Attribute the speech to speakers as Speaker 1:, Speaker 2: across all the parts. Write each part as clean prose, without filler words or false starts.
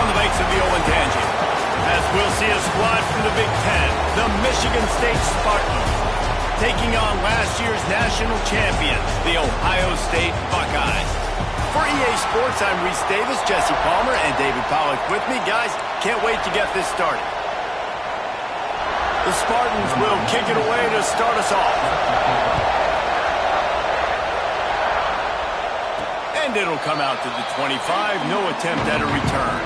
Speaker 1: on the base of the 0 tangent. As we'll see a squad from the Big Ten, the Michigan State Spartans, taking on last year's national champions, the Ohio State Buckeyes. For EA Sports, I'm Reese Davis, Jesse Palmer, and David Pollack with me. Guys, can't wait to get this started. The Spartans will kick it away to start us off. And it'll come out to the 25, no attempt at a return.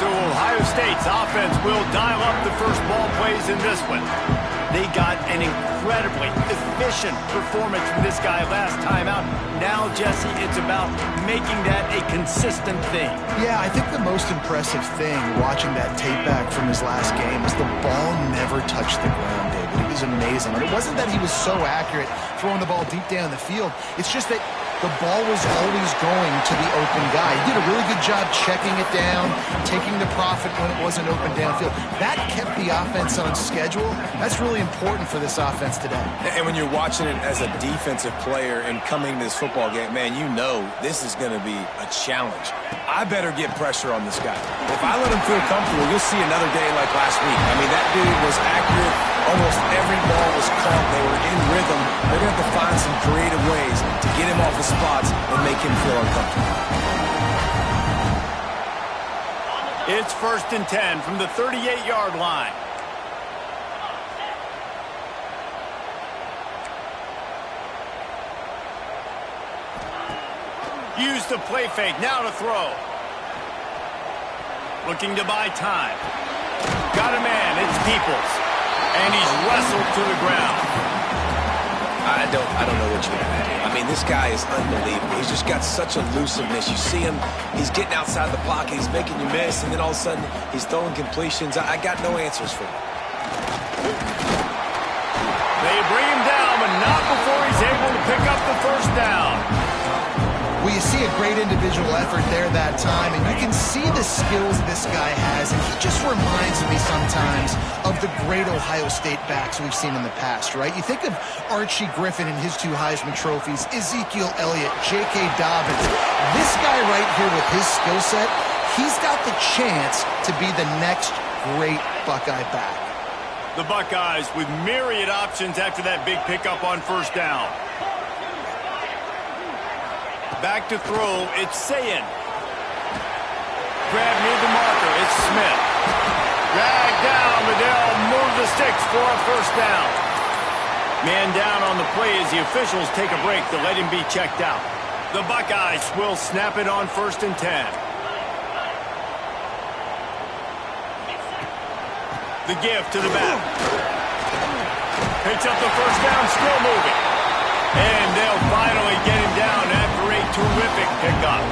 Speaker 1: So Ohio State's offense will dial up the first ball plays in this one. They got an incredibly efficient performance from this guy last time out. Now, Jesse, it's about making that a consistent thing.
Speaker 2: Yeah, I think the most impressive thing watching that tape back from his last game is the ball never touched the ground, David. It was amazing. And it wasn't that he was so accurate throwing the ball deep down the field. It's just that the ball was always going to the open guy. He did a really good job checking it down, taking the profit when it wasn't open downfield. That kept the offense on schedule. That's really important for this offense today.
Speaker 3: And when you're watching it as a defensive player and coming to this football game, man, you know this is going to be a challenge. I better get pressure on this guy. If I let him feel comfortable, you'll see another day like last week. I mean, that dude was accurate. Almost every ball was caught. They were in rhythm. They're going to have to find some creative ways to get him off his spots and make him feel uncomfortable.
Speaker 1: It's 1st and 10 from the 38-yard line. Use the play fake, now to throw. Looking to buy time. Got a man, it's Peoples. And he's wrestled to the ground.
Speaker 3: I don't know what you're going to do. I mean, this guy is unbelievable. He's just got such elusiveness. You see him, he's getting outside the pocket, he's making you miss, and then all of a sudden, he's throwing completions. I got no answers for him.
Speaker 1: They bring him down, but not before he's able to pick up the first down.
Speaker 2: Well, you see a great individual effort there that time, and you can see the skills this guy has, and he just reminds me sometimes of the great Ohio State backs we've seen in the past, right? You think of Archie Griffin and his 2 Heisman trophies, Ezekiel Elliott, J.K. Dobbins. This guy right here with his skill set, he's got the chance to be the next great Buckeye back.
Speaker 1: The Buckeyes with myriad options after that big pickup on first down. Back to throw, it's Sayin. Grab near the marker, it's Smith. Dragged down, but they'll move the sticks for a first down. Man down on the play as the officials take a break to let him be checked out. The Buckeyes will snap it on 1st and 10. The give to the back. Picks up the first down, still moving. And they'll finally get him down after a terrific pickup.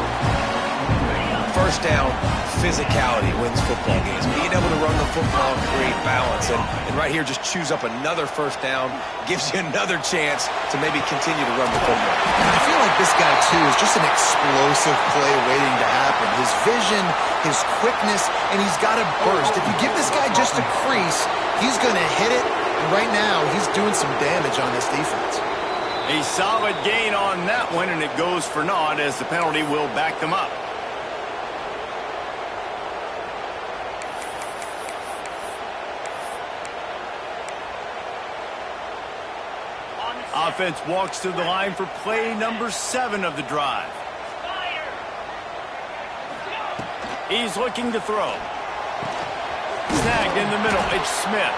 Speaker 3: First down, physicality wins football games. Being able to run the football and create balance. And right here, just choose up another first down, gives you another chance to maybe continue to run the football.
Speaker 2: And I feel like this guy, too, is just an explosive play waiting to happen. His vision, his quickness, and he's got a burst. If you give this guy just a crease, he's going to hit it. And right now, he's doing some damage on this defense.
Speaker 1: A solid gain on that one, and it goes for naught as the penalty will back them up. Offense walks to the line for play number 7 of the drive. He's looking to throw. Snagged in the middle, it's Smith.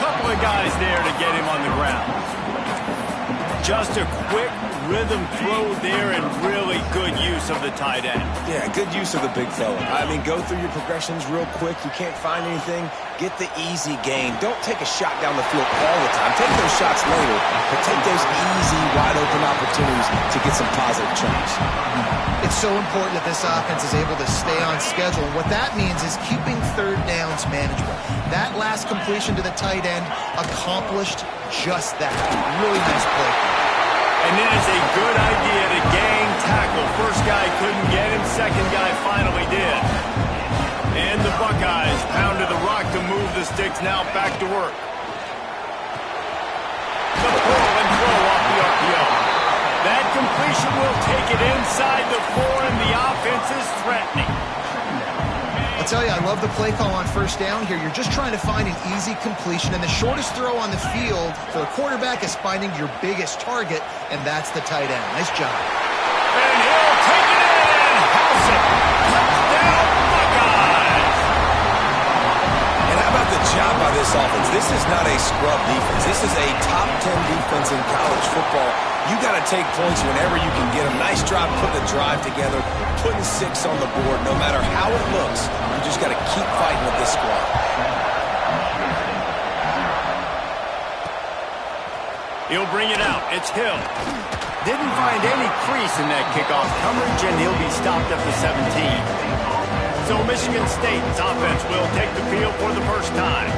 Speaker 1: Couple of guys there to get him on the ground. Just a quick rhythm throw there and really good use of the tight end.
Speaker 3: Yeah, good use of the big fella. I mean, go through your progressions real quick. You can't find anything. Get the easy gain. Don't take a shot down the field all the time. Take those shots later, but take those easy, wide-open opportunities to get some positive chunks.
Speaker 2: It's so important that this offense is able to stay on schedule. What that means is keeping third downs manageable. That last completion to the tight end accomplished just that. Really nice play.
Speaker 1: And it is a good idea to gang tackle. First guy couldn't get him, second guy finally did. And the Buckeyes pounded the rock to move the sticks, now back to work. The pull and throw off the RPO. That completion will take it inside the 4, and the offense is threatening.
Speaker 2: A I'll tell you, I love the play call on first down here. You're just trying to find an easy completion, and the shortest throw on the field for a quarterback is finding your biggest target, and that's the tight end. Nice job.
Speaker 1: And he'll take it in. House it. Touchdown, Buckeyes.
Speaker 3: And how about the job by this offense? This is not a scrub defense. This is a top 10 defense in college football. You got to take points whenever you can get them. Nice job putting the drive together, putting 6 on the board. No matter how it looks, you just got to keep fighting with this squad.
Speaker 1: He'll bring it out. It's Hill. Didn't find any crease in that kickoff coverage, and he'll be stopped at the 17. So Michigan State's offense will take the field for the first time.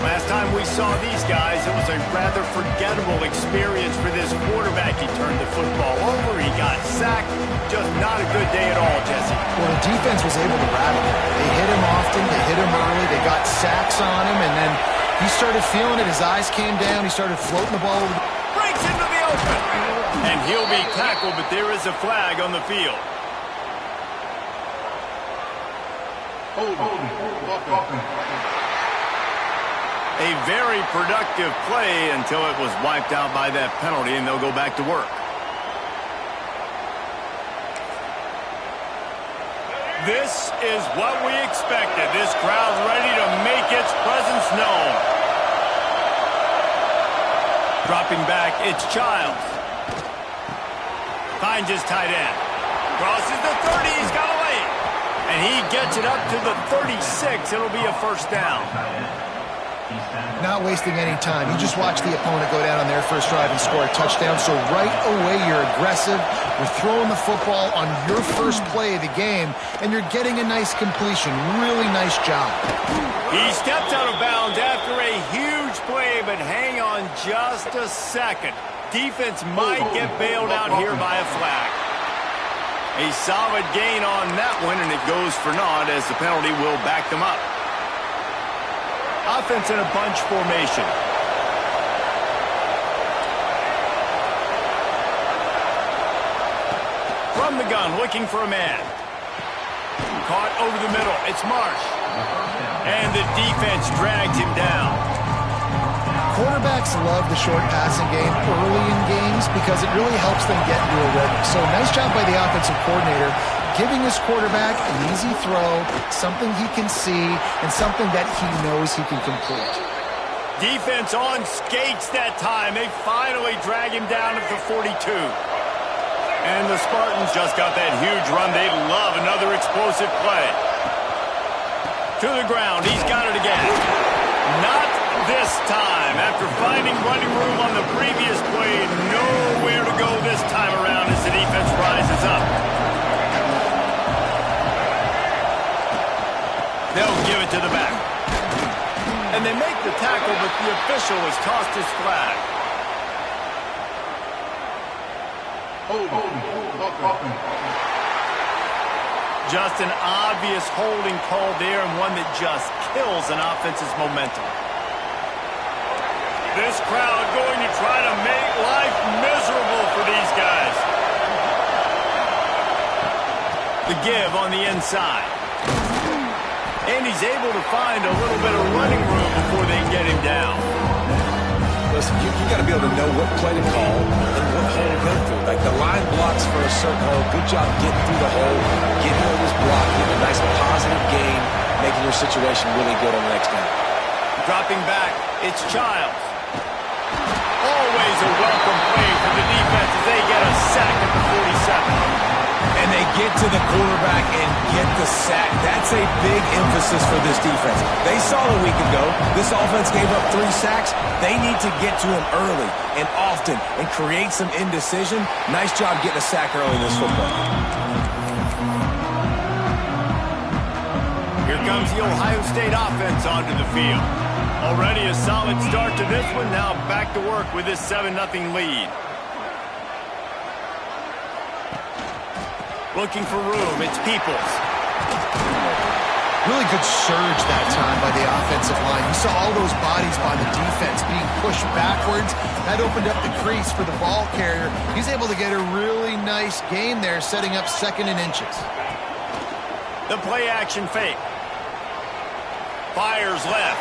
Speaker 1: Last time we saw these guys, it was a rather forgettable experience for this quarterback. He turned the football over, he got sacked. Just not a good day at all, Jesse.
Speaker 2: Well, the defense was able to rattle him. They hit him often, they hit him early, they got sacks on him, and then he started feeling it. His eyes came down, he started floating the ball over.
Speaker 1: Breaks into the open. And he'll be tackled, but there is a flag on the field. A very productive play until it was wiped out by that penalty, and they'll go back to work. This is what we expected. This crowd's ready to make its presence known. Dropping back, it's Childs. Finds his tight end. Crosses the 30, he's got a lane. And he gets it up to the 36. It'll be a first down.
Speaker 2: Not wasting any time. You just watch the opponent go down on their first drive and score a touchdown. So right away, you're aggressive. You're throwing the football on your first play of the game, and you're getting a nice completion. Really nice job.
Speaker 1: He steps out of bounds after a huge play, but hang on just a second. Defense might get bailed out here by a flag. A solid gain on that one, and it goes for naught as the penalty will back them up. Offense in a bunch formation. From the gun, looking for a man. Caught over the middle. It's Marsh. And the defense drags him down.
Speaker 2: Quarterbacks love the short passing game early in games because it really helps them get into a rhythm. So nice job by the offensive coordinator, giving his quarterback an easy throw, something he can see, and something that he knows he can complete.
Speaker 1: Defense on skates that time. They finally drag him down at the 42. And the Spartans just got that huge run. They love another explosive play. To the ground. He's got it again. Not this time. After finding running room on the previous play, nowhere to go this time around as the defense rises up. They'll give it to the back. And they make the tackle, but the official has tossed his flag. Just an obvious holding call there, and one that just kills an offense's momentum. This crowd going to try to make life miserable for these guys. The give on the inside. And he's able to find a little bit of running room before they get him down.
Speaker 3: Listen, you got to be able to know what play to call and what hole to go through. Like the line blocks for a certain hole. Good job getting through the hole, getting over this block, getting a nice positive gain, making your situation really good on the next down.
Speaker 1: Dropping back, it's Childs. Always a welcome play for the defense as they get a sack at the 47.
Speaker 3: And they get to the quarterback and get the sack. That's a big emphasis for this defense. They saw a week ago, this offense gave up 3 sacks. They need to get to him early and often and create some indecision. Nice job getting a sack early in this football.
Speaker 1: Here comes the Ohio State offense onto the field. Already a solid start to this one. Now back to work with this 7-0 lead. Looking for room, it's Peoples.
Speaker 2: Really good surge that time by the offensive line. You saw all those bodies by the defense being pushed backwards. That opened up the crease for the ball carrier. He's able to get a really nice gain there, setting up 2nd and inches.
Speaker 1: The play action fake. Fires left.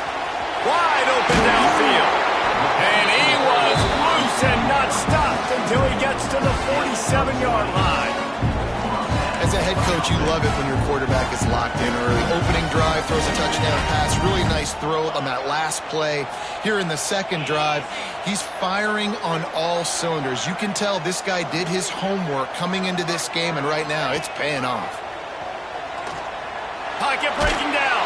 Speaker 1: Wide open downfield. And he was loose and not stopped until he gets to the 47-yard line.
Speaker 2: As a head coach, you love it when your quarterback is locked in early. Opening drive, throws a touchdown pass. Really nice throw on that last play. Here in the second drive, he's firing on all cylinders. You can tell this guy did his homework coming into this game, and right now it's paying off.
Speaker 1: Pocket breaking down.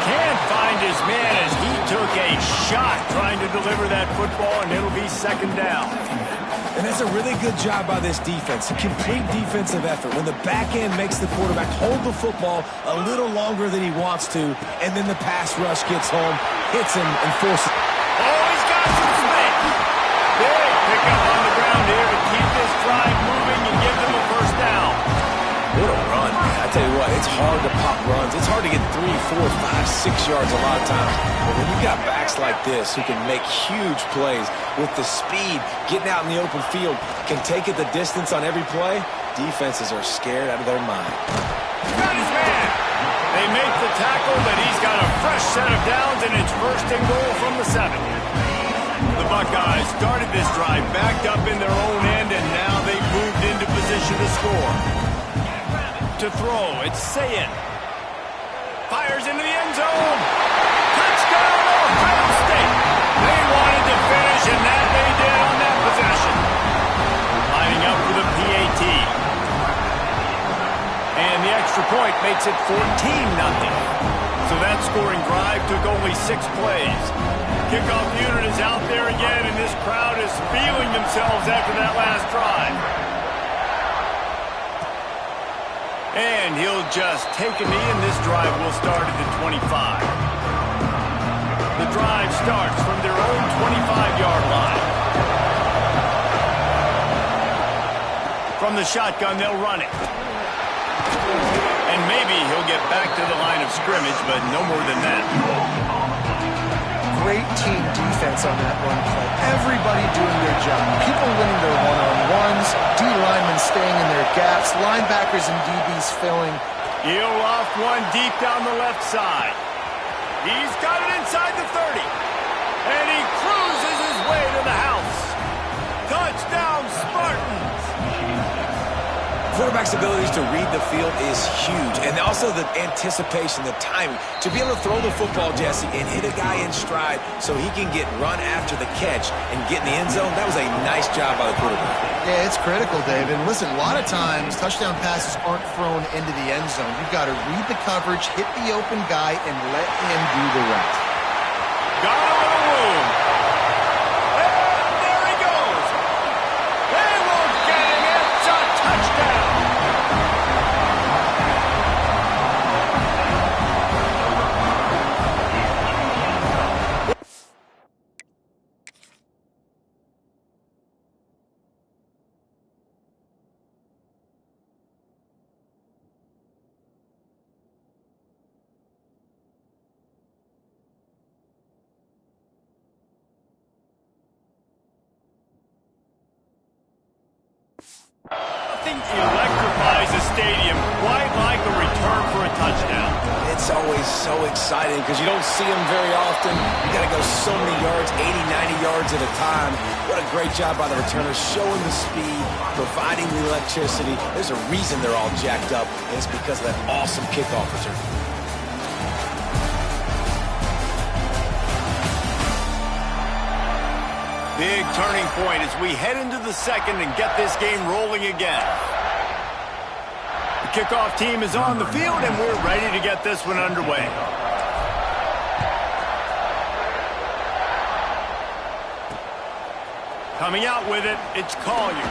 Speaker 1: Can't find his man as he took a shot trying to deliver that football, and it'll be second down.
Speaker 3: And that's a really good job by this defense. A complete defensive effort. When the back end makes the quarterback hold the football a little longer than he wants to, and then the pass rush gets home, hits him, and forces.
Speaker 1: Oh, he's got some space. Big pickup on the ground here to keep this drive moving and give them a first down.
Speaker 3: What a run, man. I tell you what, it's hard to pop runs. It's hard to get 3, 4, 5, 6 yards a lot of times. But when you've got backs like this who can make huge plays with the speed, getting out in the open field, can take it the distance on every play, defenses are scared out of their mind.
Speaker 1: Got his man. They make the tackle, but he's got a fresh set of downs, and it's first and goal from the 7. The Buckeyes started this drive backed up in their own end, and now they've moved into position to score. To throw, it's Sayin. Fires into the end zone. Touchdown, Ohio State. They wanted to finish, and that they did on that possession. Lining up for the PAT. And the extra point makes it 14-0. So that scoring drive took only 6 plays. Kickoff unit is out there again, and this crowd is feeling themselves after that last drive. And he'll just take a knee, and this drive will start at the 25. The drive starts from their own 25-yard line. From the shotgun, they'll run it. And maybe he'll get back to the line of scrimmage, but no more than that.
Speaker 2: Great team defense on that run play. Everybody doing their job. People winning their one-on-ones, D-linemen staying in their gaps, linebackers and DBs filling.
Speaker 1: He'll loft one deep down the left side. He's got it inside the 30. And he cruises his way to the house. Touchdown, Spartans!
Speaker 3: Quarterback's abilities to read the field is huge, and also the anticipation, the timing. To be able to throw the football, Jesse, and hit a guy in stride so he can get run after the catch and get in the end zone, that was a nice job by the quarterback.
Speaker 2: Yeah, it's critical, David. Listen, a lot of times touchdown passes aren't thrown into the end zone. You've got to read the coverage, hit the open guy, and let him do the rest.
Speaker 1: Got a little room. And there he goes. They won't get him. It's a touchdown. Nothing electrifies a stadium quite like a return for a touchdown.
Speaker 3: It's always so exciting because you don't see them very often. You got to go so many yards, 80, 90 yards at a time. What a great job by the returners, showing the speed, providing the electricity. There's a reason they're all jacked up, and it's because of that awesome kickoff return.
Speaker 1: Big turning point as we head into the second and get this game rolling again. The kickoff team is on the field, and we're ready to get this one underway. Coming out with it, it's Collier.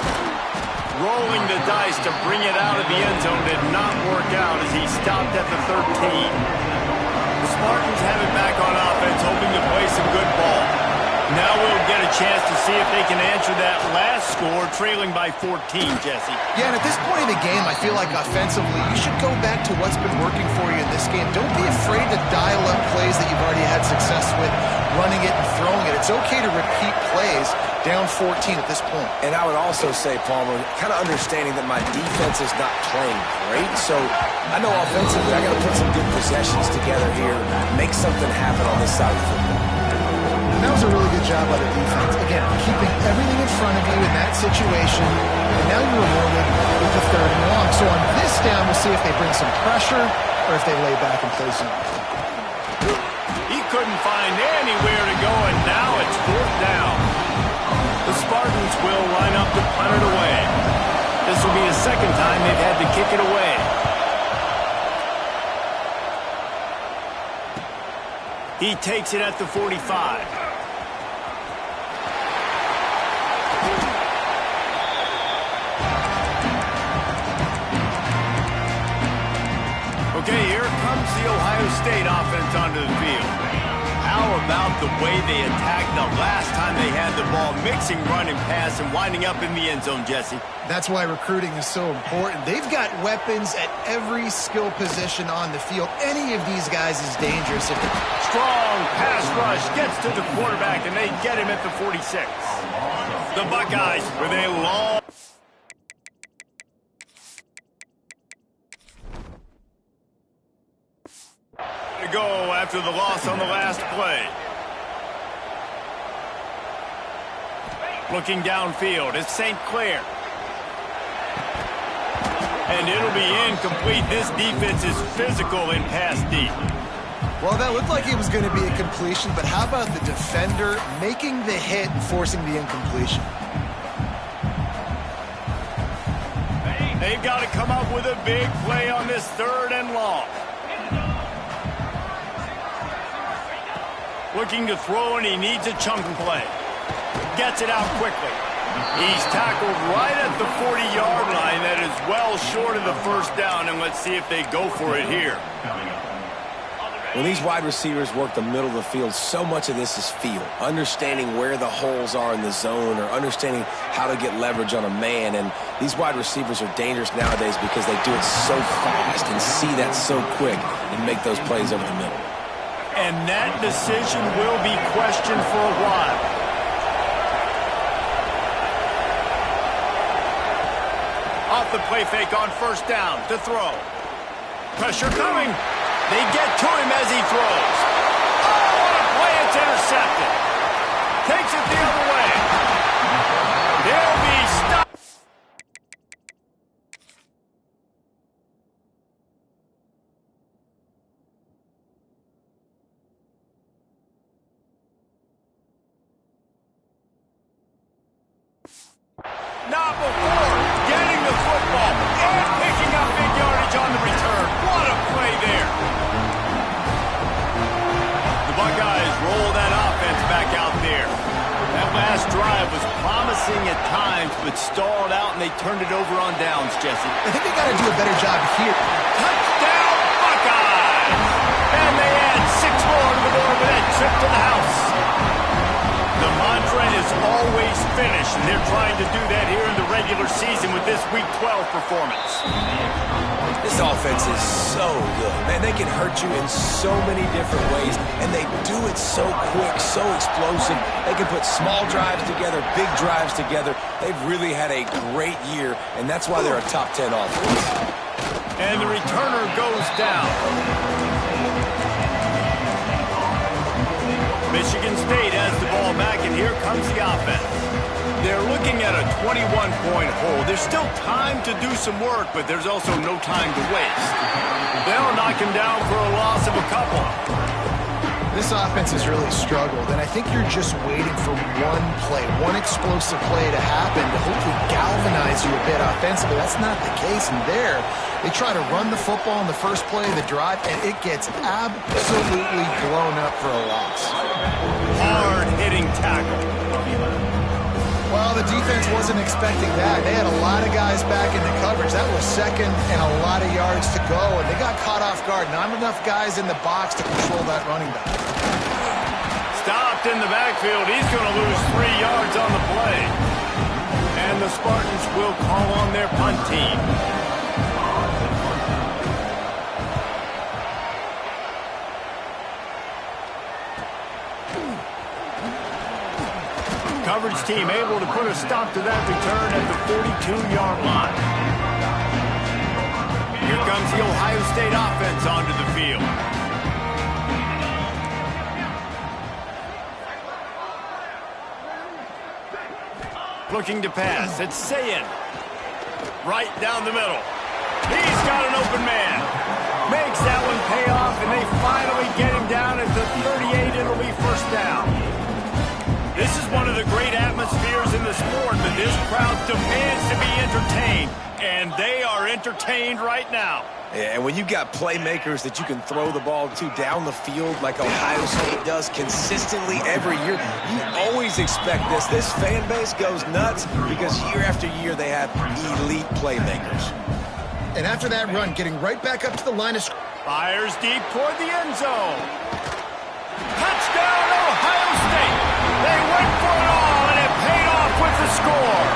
Speaker 1: Rolling the dice to bring it out of the end zone did not work out as he stopped at the 13. The Spartans have it back on offense, hoping to play some good ball. Now we'll get a chance to see if they can answer that last score, trailing by 14, Jesse.
Speaker 2: Yeah, and at this point of the game, I feel like offensively, you should go back to what's been working for you in this game. Don't be afraid to dial up plays that you've already had success with, running it and throwing it. It's okay to repeat plays down 14 at this point.
Speaker 3: And I would also say, Palmer, kind of understanding that my defense is not playing great, so I know offensively I got to put some good possessions together here, make something happen on this side of the football.
Speaker 2: That was a really good job by the defense. Again, keeping everything in front of you in that situation, and now you're rewarded with the 3rd and long. So on this down, we'll see if they bring some pressure or if they lay back and play some.
Speaker 1: He couldn't find anywhere to go, and now it's 4th down. The Spartans will line up to punt it away. This will be the 2nd time they've had to kick it away. He takes it at the 45. Okay, here comes the Ohio State offense onto the field. How about the way they attacked the last time they had the ball, mixing run and pass and winding up in the end zone, Jesse?
Speaker 2: That's why recruiting is so important. They've got weapons at every skill position on the field. Any of these guys is dangerous.
Speaker 1: Strong pass rush gets to the quarterback, and they get him at the 46. The Buckeyes with a long... to go after the loss on the last play. Looking downfield, it's St. Clair. And it'll be incomplete. This defense is physical and pass deep.
Speaker 2: Well, that looked like it was going to be a completion, but how about the defender making the hit and forcing the incompletion?
Speaker 1: They've got to come up with a big play on this 3rd and long. Looking to throw, and he needs a chunk play. Gets it out quickly. He's tackled right at the 40-yard line. That is well short of the 1st down, and let's see if they go for it here.
Speaker 3: When these wide receivers work the middle of the field, so much of this is feel. Understanding where the holes are in the zone or understanding how to get leverage on a man. And these wide receivers are dangerous nowadays because they do it so fast and see that so quick and make those plays over the middle.
Speaker 1: And that decision will be questioned for a while. Off the play fake on 1st down to throw. Pressure coming. They get to him as he throws. Oh, what a play. It's intercepted. Takes it the other way. He'll be stopped. Not before getting the football and picking up big yardage on the return. What a play there. The Buckeyes roll that offense back out there. That last drive was promising at times, but stalled out, and they turned it over on downs, Jesse.
Speaker 2: I think they got to do a better job here.
Speaker 1: Touchdown, Buckeyes! And they add 6 more to the board with that trip to the house. The mantra is always finish, and they're trying to do that here in the regular season with this Week 12 performance.
Speaker 3: This offense is so good. Man, they can hurt you in so many different ways, and they do it so quick, so explosive. They can put small drives together, big drives together. They've really had a great year, and that's why they're a top 10 offense.
Speaker 1: And the returner goes down. Michigan State has the ball back, and here comes the offense. They're looking at a 21-point hole. There's still time to do some work, but there's also no time to waste. They'll knock him down for a loss of a couple.
Speaker 2: This offense has really struggled, and I think you're just waiting for one play, one explosive play to happen to hopefully galvanize you a bit offensively. That's not the case, and there they try to run the football in the first play of the drive, and it gets absolutely blown up for a loss.
Speaker 1: Hard-hitting tackle.
Speaker 2: Well, the defense wasn't expecting that. They had a lot of guys back in the coverage. That was 2nd and a lot of yards to go, and they got caught off guard. Not enough guys in the box to control that running back.
Speaker 1: Stopped in the backfield. He's going to lose 3 yards on the play. And the Spartans will call on their punt team. Coverage team able to put a stop to that return at the 42-yard line. Here comes the Ohio State offense onto the field. Looking to pass. It's Sayin. Right down the middle. He's got an open man. Makes that one pay off, and they finally get him down at the 38. It'll be first down. This is one of the great atmospheres in the sport, but this crowd demands to be entertained, and they are entertained right now.
Speaker 3: Yeah, and when you got playmakers that you can throw the ball to down the field like Ohio State does consistently every year, you always expect this. This fan base goes nuts because year after year they have elite playmakers.
Speaker 2: And after that run, getting right back up to the line of scrimmage.
Speaker 1: Fires deep toward the end zone. Touchdown, Ohio State. They went for it all, and it paid off with the score.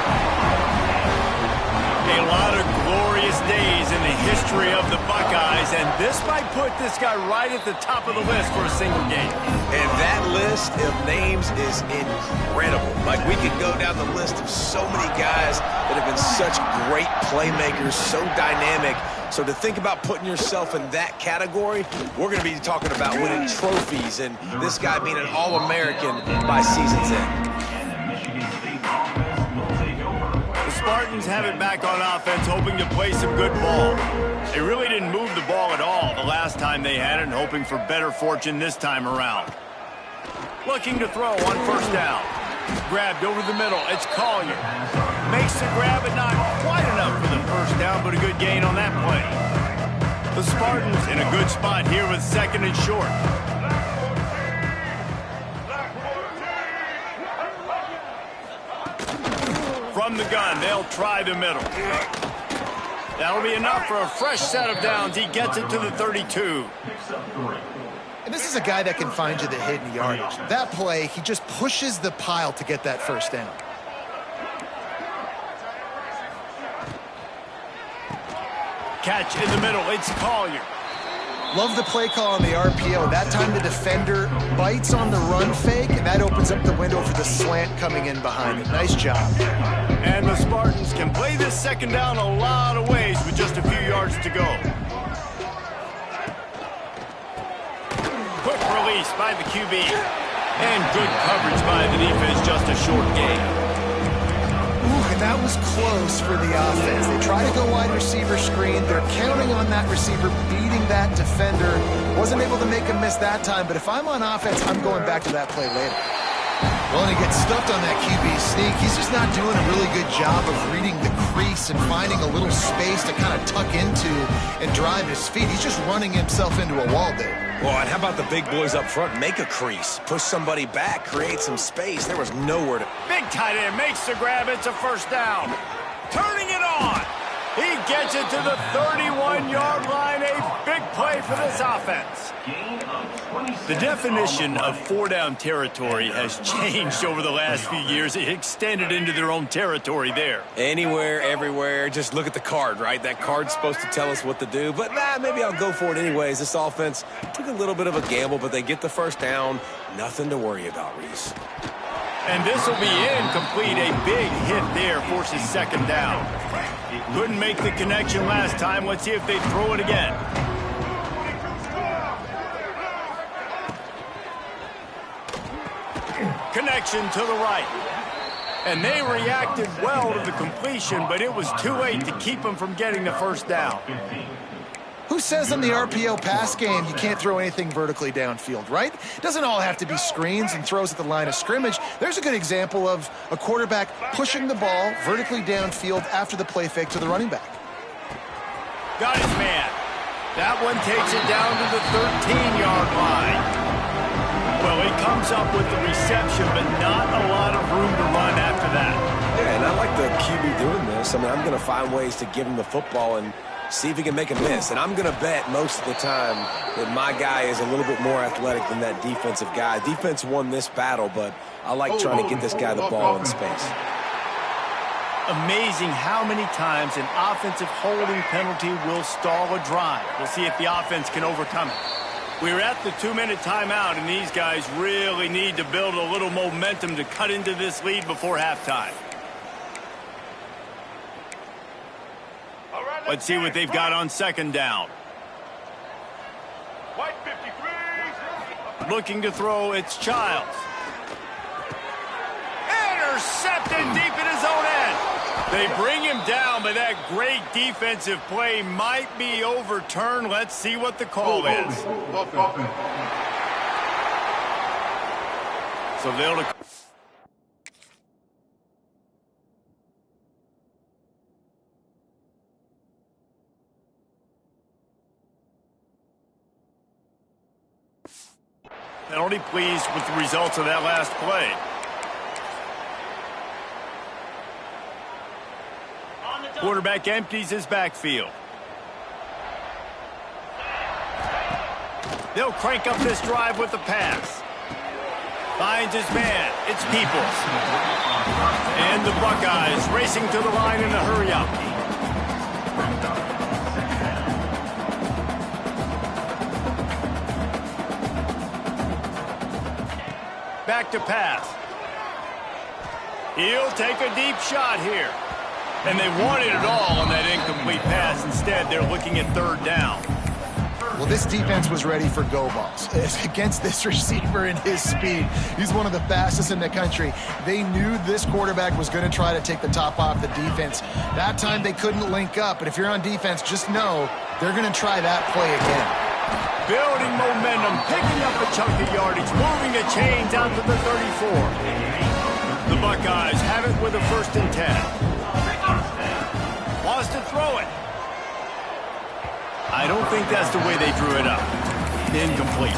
Speaker 1: A lot of glorious days in the history of the Buckeyes, and this might put this guy right at the top of the list for a single game.
Speaker 3: And that list of names is incredible. Like, we could go down the list of so many guys that have been such great playmakers, so dynamic. So to think about putting yourself in that category, we're going to be talking about winning trophies and this guy being an All-American by season's end.
Speaker 1: The Spartans have it back on offense, hoping to play some good ball. They really didn't move the ball at all the last time they had it, and hoping for better fortune this time around. Looking to throw on first down. Grabbed over the middle. It's Collier. Makes the grab, but not quite enough for the first down, but a good gain on that play. The Spartans in a good spot here with second and short. From the gun, they'll try the middle. That'll be enough for a fresh set of downs. He gets it to the 32.
Speaker 2: And this is a guy that can find you the hidden yardage. That play, he just pushes the pile to get that first down.
Speaker 1: Catch in the middle. It's Collier.
Speaker 2: Love the play call on the RPO. That time the defender bites on the run fake, and that opens up the window for the slant coming in behind it. Nice job.
Speaker 1: And the Spartans can play this second down a lot of ways with just a few yards to go. Quick release by the QB. And good coverage by the defense, just a short gain.
Speaker 2: Ooh, and that was close for the offense. They try to go wide receiver screen. They're counting on that receiver beating that defender. Wasn't able to make him miss that time, but if I'm on offense, I'm going back to that play later. Well, and he gets stuffed on that QB sneak. He's just not doing a really good job of reading the crease and finding a little space to kind of tuck into and drive his feet. He's just running himself into a wall there.
Speaker 3: Well, and how about the big boys up front? Make a crease, push somebody back, create some space. There was nowhere to...
Speaker 1: Big tight end makes the grab. It's a first down. Turning it on. He gets it to the 31-yard line. A big play for this offense. The definition of four-down territory has changed over the last few years. It extended into their own territory there.
Speaker 3: Anywhere, everywhere. Just look at the card, right? That card's supposed to tell us what to do. But, maybe I'll go for it anyways. This offense took a little bit of a gamble, but they get the first down. Nothing to worry about, Reese.
Speaker 1: And this will be incomplete. A big hit there forces second down. Couldn't make the connection last time. Let's see if they throw it again. Connection to the right. And they reacted well to the completion, but it was too late to keep them from getting the first down.
Speaker 2: Who says in the RPO pass game you can't throw anything vertically downfield, right? It doesn't all have to be screens and throws at the line of scrimmage. There's a good example of a quarterback pushing the ball vertically downfield after the play fake to the running back.
Speaker 1: Got his man. That one takes it down to the 13-yard line. Well, he comes up with the reception, but not a lot of room to run after that.
Speaker 3: Yeah, and I like the QB doing this. I mean, I'm going to find ways to give him the football, and see if he can make a miss. And I'm going to bet most of the time that my guy is a little bit more athletic than that defensive guy. Defense won this battle, but I like trying to get this guy the ball in space.
Speaker 1: Amazing how many times an offensive holding penalty will stall a drive. We'll see if the offense can overcome it. We're at the 2-minute timeout, and these guys really need to build a little momentum to cut into this lead before halftime. Let's see what they've got on second down. Looking to throw, it's Childs. Intercepted deep in his own end. They bring him down, but that great defensive play might be overturned. Let's see what the call is. So they'll... Penalty pleased with the results of that last play. Quarterback empties his backfield. They'll crank up this drive with the pass. Finds his man. It's Peoples. And the Buckeyes racing to the line in a hurry-up. Back to pass. He'll take a deep shot here. And they wanted it all on that incomplete pass. Instead, they're looking at third down.
Speaker 2: Well, this defense was ready for go balls. Against this receiver and his speed, he's one of the fastest in the country. They knew this quarterback was going to try to take the top off the defense. That time they couldn't link up, but if you're on defense, just know they're going to try that play again.
Speaker 1: Building momentum, picking up a chunk of yardage, moving the chains out to the 34. The Buckeyes have it with a 1st and 10. Wants to throw it. I don't think that's the way they drew it up. Incomplete.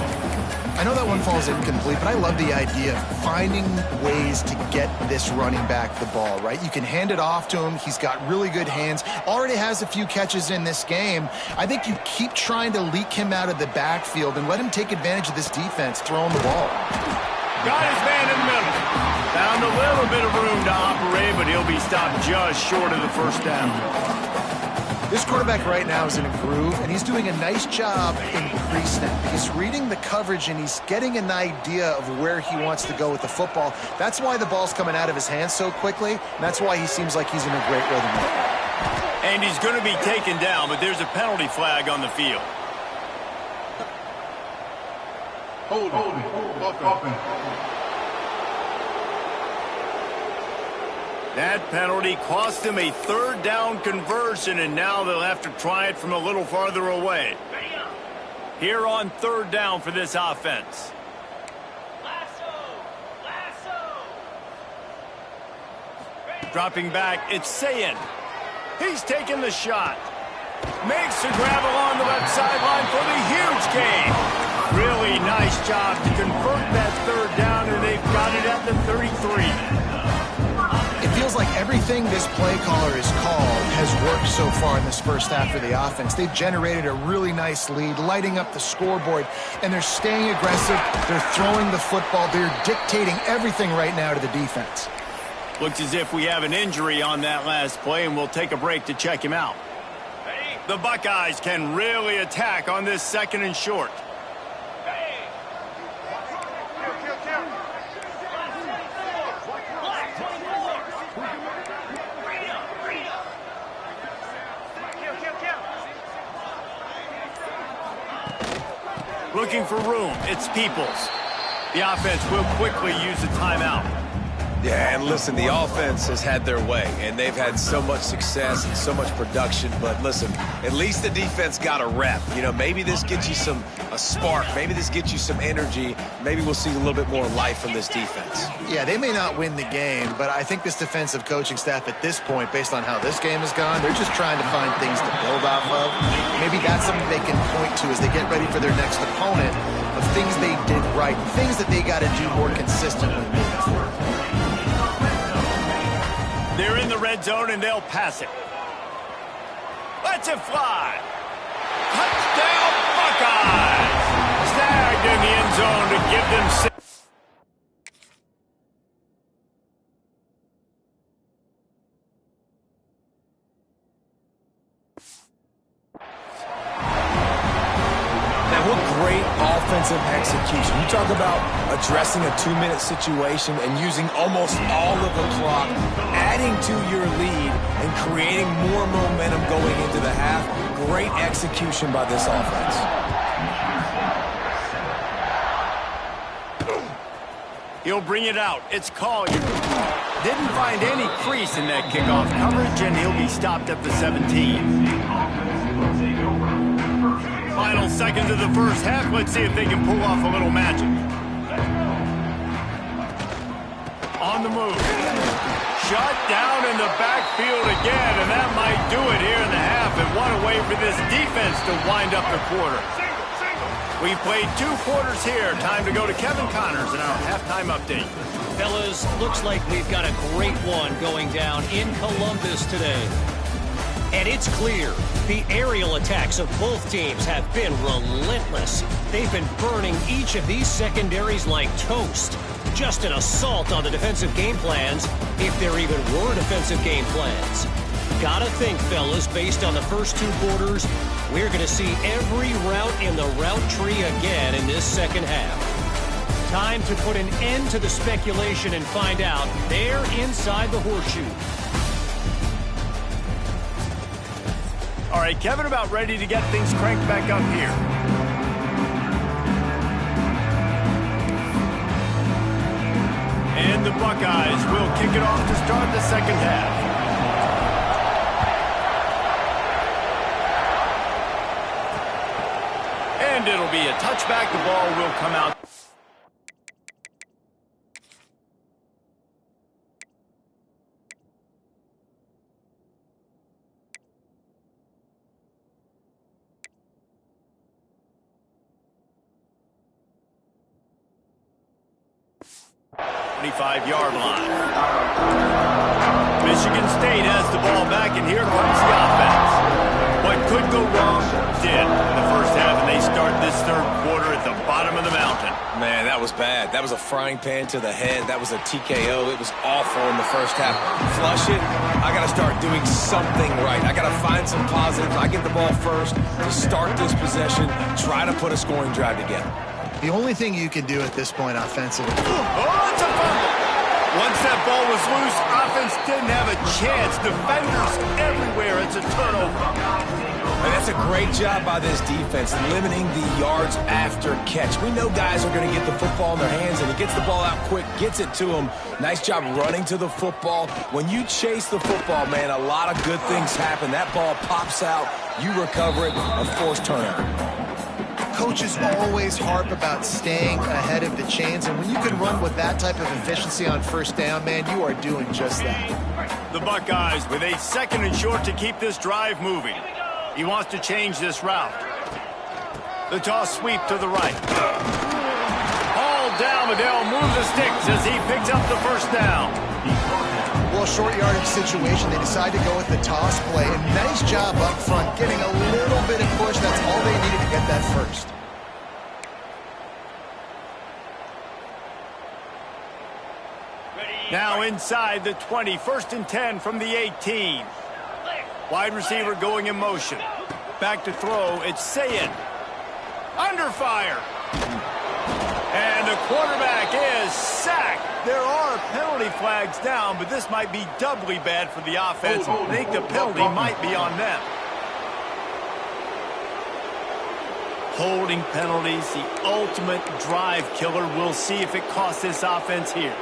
Speaker 2: I know that one falls incomplete, but I love the idea of finding ways to get this running back the ball, right? You can hand it off to him. He's got really good hands. Already has a few catches in this game. I think you keep trying to leak him out of the backfield and let him take advantage of this defense throwing the ball.
Speaker 1: Got his man in the middle. Found a little bit of room to operate, but he'll be stopped just short of the 1st down.
Speaker 2: This quarterback right now is in a groove, and he's doing a nice job in pre-snap. He's reading the coverage, and he's getting an idea of where he wants to go with the football. That's why the ball's coming out of his hands so quickly, and that's why he seems like he's in a great rhythm.
Speaker 1: And he's going to be taken down, but there's a penalty flag on the field.
Speaker 4: Hold it.
Speaker 1: That penalty cost him a 3rd down conversion, and now they'll have to try it from a little farther away. Here on 3rd down for this offense. Dropping back, it's Sayin. He's taking the shot. Makes the grab along the left sideline for the huge gain. Really nice job to convert that 3rd down, and they've got it at the 33.
Speaker 2: It feels like everything this play caller has called has worked so far in this first half for the offense. They've generated a really nice lead, lighting up the scoreboard, and they're staying aggressive. They're throwing the football. They're dictating everything right now to the defense.
Speaker 1: Looks as if we have an injury on that last play, and we'll take a break to check him out. The Buckeyes can really attack on this 2nd and short. Looking for room, it's Peoples. The offense will quickly use a timeout.
Speaker 3: Yeah, and listen, the offense has had their way, and they've had so much success and so much production. But listen, at least the defense got a rep. You know, maybe this gets you a spark. Maybe this gets you some energy. Maybe we'll see a little bit more life from this defense.
Speaker 2: Yeah, they may not win the game, but I think this defensive coaching staff at this point, based on how this game has gone, they're just trying to find things to build off of. Maybe that's something they can point to as they get ready for their next opponent, of things they did right, things that they got to do more consistently moving forward.
Speaker 1: They're in the red zone, and they'll pass it. Lets it fly. Touchdown, Buckeyes. Snagged in the end zone to give them 6.
Speaker 3: Offensive execution. You talk about addressing a 2-minute situation and using almost all of the clock, adding to your lead and creating more momentum going into the half. Great execution by this offense.
Speaker 1: He'll bring it out. It's Collier. Didn't find any crease in that kickoff coverage, and he'll be stopped at the 17. Final seconds of the first half. Let's see if they can pull off a little magic. On the move. Shut down in the backfield again, and that might do it here in the half. And what a way for this defense to wind up the quarter. We've played 2 quarters here. Time to go to Kevin Connors in our halftime update.
Speaker 5: Fellas, looks like we've got a great one going down in Columbus today. And it's clear, the aerial attacks of both teams have been relentless. They've been burning each of these secondaries like toast. Just an assault on the defensive game plans, if there even were defensive game plans. Gotta think, fellas, based on the first 2 quarters, we're going to see every route in the route tree again in this second half. Time to put an end to the speculation and find out they're inside the horseshoe.
Speaker 1: All right, Kevin, about ready to get things cranked back up here. And the Buckeyes will kick it off to start the second half. And it'll be a touchback. The ball will come out. Yard line. Michigan State has the ball back, and here comes the offense. What could go wrong did in the first half, and they start this third quarter at the bottom of the mountain.
Speaker 3: Man, that was bad. That was a frying pan to the head. That was a TKO. It was awful in the first half. Flush it. I got to start doing something right. I got to find some positives. I get the ball first to start this possession, try to put a scoring drive together.
Speaker 2: The only thing you can do at this point offensively.
Speaker 1: Oh, it's a fumble. Once that ball was loose, offense didn't have a chance. Defenders everywhere. It's a turnover.
Speaker 3: And that's a great job by this defense, limiting the yards after catch. We know guys are going to get the football in their hands, and he gets the ball out quick, gets it to him. Nice job running to the football. When you chase the football, man, a lot of good things happen. That ball pops out, you recover it, a forced turnover.
Speaker 2: Coaches always harp about staying ahead of the chains, and when you can run with that type of efficiency on first down, man, you are doing just that.
Speaker 1: The Buckeyes with a 2nd and short to keep this drive moving. He wants to change this route. The toss sweep to the right. Ball down, Adele moves the sticks as he picks up the first down.
Speaker 2: Well, short yardage situation, they decide to go with the toss play. And nice job up front, getting a little bit of push. That's all they needed to get that first.
Speaker 1: Now inside the 20, 1st and 10 from the 18. Wide receiver going in motion. Back to throw, it's Sayin. Under fire. And the quarterback is sacked. There are penalty flags down, but this might be doubly bad for the offense. I think the penalty might be on them. Holding penalties, the ultimate drive killer. We'll see if it costs this offense here.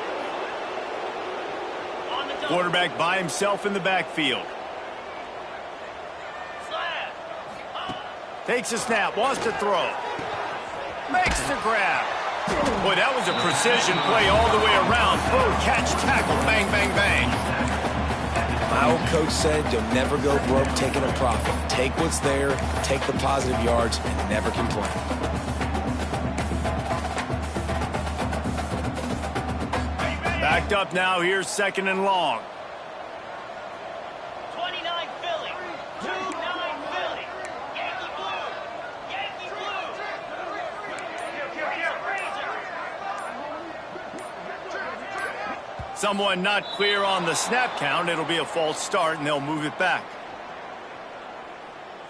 Speaker 1: Quarterback by himself in the backfield. Takes a snap, wants to throw. Makes the grab. Boy, that was a precision play all the way around. Throw, catch, tackle, bang, bang, bang.
Speaker 3: My old coach said you'll never go broke taking a profit. Take what's there, take the positive yards, and never complain.
Speaker 1: Backed up now, here's 2nd and long.
Speaker 5: 29 Philly. 29
Speaker 1: Someone not clear on the snap count. It'll be a false start, and they'll move it back.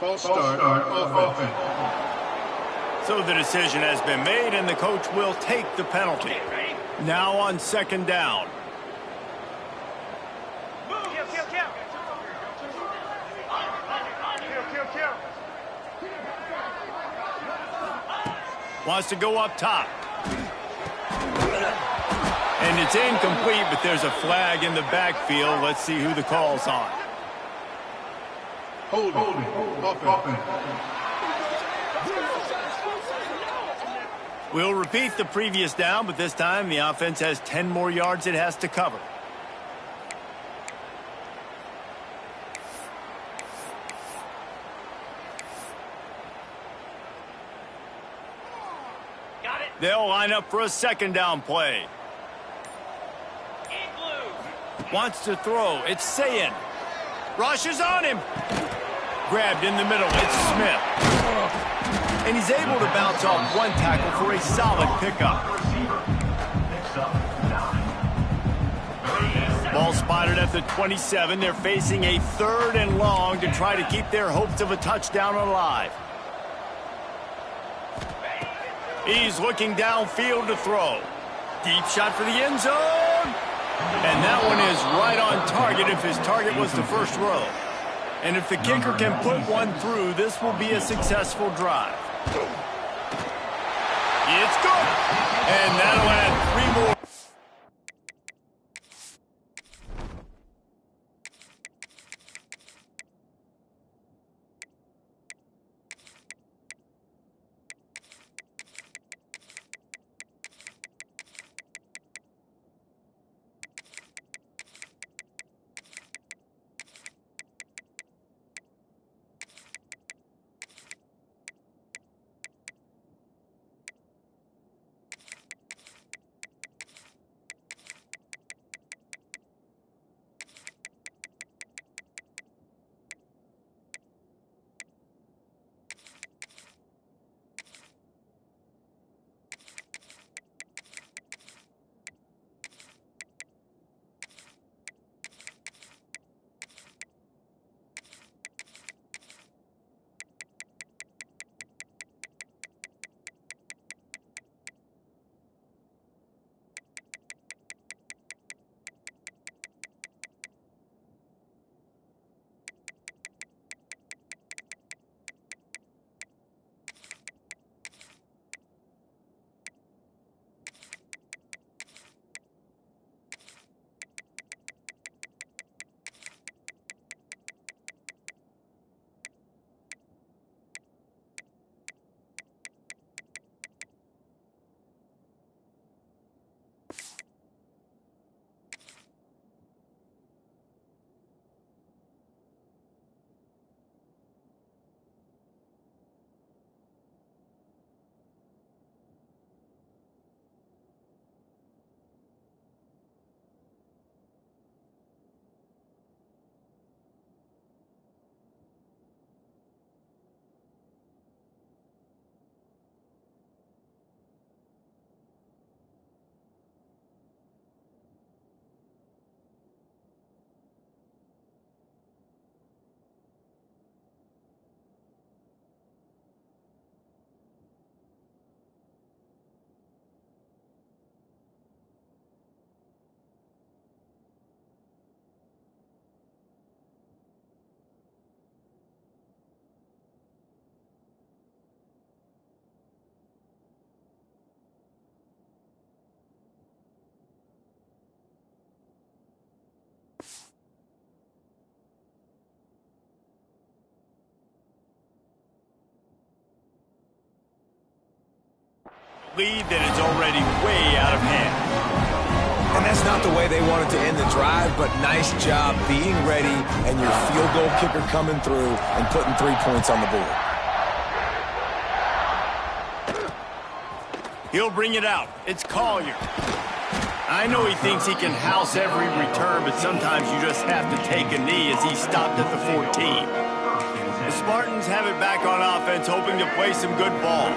Speaker 4: False start on offense.
Speaker 1: So the decision has been made, and the coach will take the penalty. Now on second down. Wants to go up top. And it's incomplete, but there's a flag in the backfield. Let's see who the call's on.
Speaker 4: Holding. Offense.
Speaker 1: We'll repeat the previous down, but this time the offense has 10 more yards it has to cover.
Speaker 5: Got it.
Speaker 1: They'll line up for a second down play. Wants to throw. It's Sayin. Rushes on him. Grabbed in the middle. It's Smith. And he's able to bounce off one tackle for a solid pickup. Ball spotted at the 27. They're facing a 3rd and long to try to keep their hopes of a touchdown alive. He's looking downfield to throw. Deep shot for the end zone. And that one is right on target if his target was the first row. And if the kicker can put one through, this will be a successful drive. It's good. And that'll add 3 more. Lead that is already way out of hand.
Speaker 3: And that's not the way they wanted to end the drive, but nice job being ready and your field goal kicker coming through and putting 3 points on the board.
Speaker 1: He'll bring it out. It's Collier. I know he thinks he can house every return, but sometimes you just have to take a knee as he stopped at the 14. Spartans have it back on offense, hoping to play some good ball.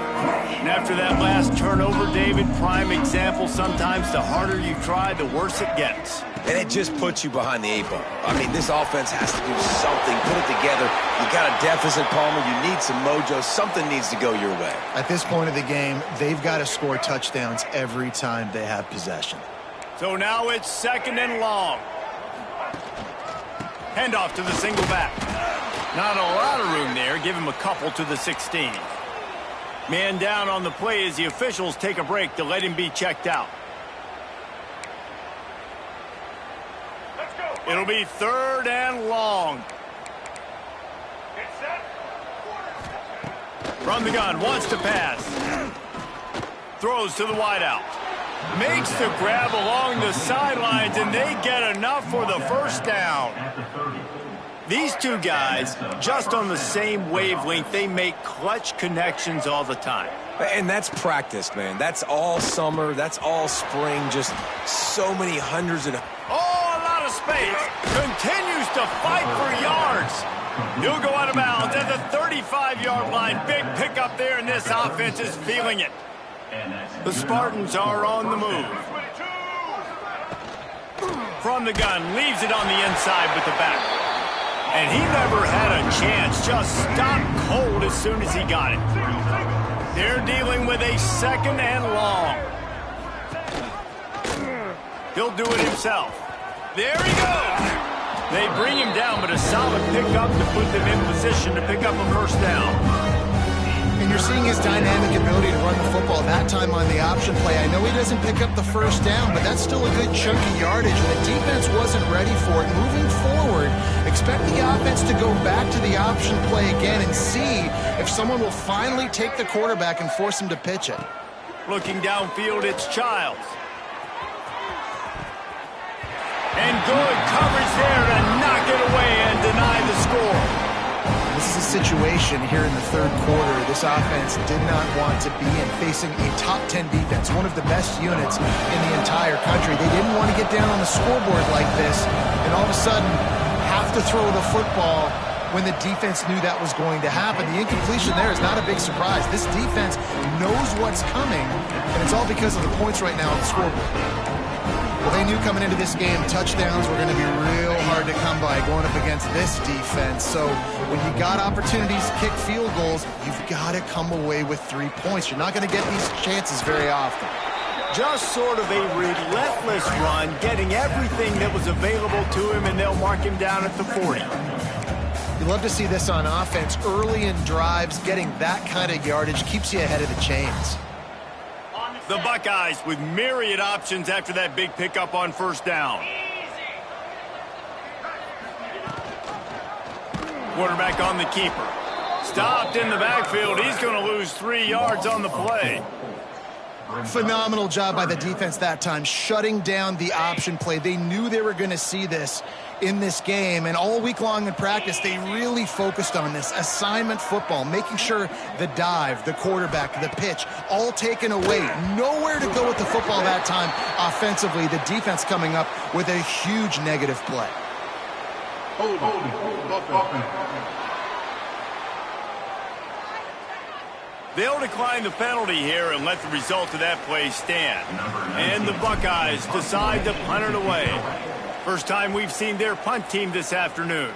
Speaker 1: And after that last turnover, David, prime example, sometimes the harder you try, the worse it gets.
Speaker 3: And it just puts you behind the 8 ball. I mean, this offense has to do something, put it together. You got a deficit, Palmer. You need some mojo. Something needs to go your way.
Speaker 2: At this point of the game, they've got to score touchdowns every time they have possession.
Speaker 1: So now it's 2nd and long. Handoff to the single back. Not a lot of room there. Give him a couple to the 16. Man down on the play as the officials take a break to let him be checked out. It'll be 3rd and long. From the gun, wants to pass. Throws to the wideout. Makes the grab along the sidelines, and they get enough for the first down. These two guys, just on the same wavelength, they make clutch connections all the time.
Speaker 3: And that's practice, man. That's all summer. That's all spring. Just so many hundreds and...
Speaker 1: Oh, a lot of space. Continues to fight for yards. He'll go out of bounds at the 35-yard line. Big pickup there, and this offense is feeling it. The Spartans are on the move. From the gun, leaves it on the inside with the back. And he never had a chance, just stopped cold as soon as he got it. They're dealing with a 2nd and long. He'll do it himself. There he goes. They bring him down, but a solid pickup to put them in position to pick up a first down.
Speaker 2: And you're seeing his dynamic ability to run the football, that time on the option play. I know he doesn't pick up the first down, but that's still a good chunk of yardage, and the defense wasn't ready for it. Moving forward, expect the offense to go back to the option play again and see if someone will finally take the quarterback and force him to pitch it.
Speaker 1: Looking downfield, it's Childs. And good coverage there to knock it away and deny the score.
Speaker 2: This is a situation here in the 3rd quarter this offense did not want to be in, facing a top 10 defense, one of the best units in the entire country. They didn't want to get down on the scoreboard like this and all of a sudden have to throw the football when the defense knew that was going to happen. The incompletion there is not a big surprise. This defense knows what's coming, and it's all because of the points right now on the scoreboard. Well, they knew coming into this game, touchdowns were going to be real hard to come by going up against this defense. So when you got opportunities to kick field goals, you've got to come away with 3 points. You're not going to get these chances very often.
Speaker 1: Just sort of a relentless run, getting everything that was available to him, and they'll mark him down at the 40.
Speaker 2: You love to see this on offense. Early in drives, getting that kind of yardage keeps you ahead of the chains.
Speaker 1: The Buckeyes with myriad options after that big pickup on first down. Quarterback on the keeper. Stopped in the backfield. He's going to lose 3 yards on the play.
Speaker 2: Phenomenal job by the defense that time, shutting down the option play. They knew they were going to see this in this game, and all week long in practice, they really focused on this assignment football, making sure the dive, the quarterback, the pitch, all taken away. Nowhere to go with the football that time offensively. The defense coming up with a huge negative play.
Speaker 1: They'll decline the penalty here and let the result of that play stand. And the Buckeyes decide to punt it away. First time we've seen their punt team this afternoon.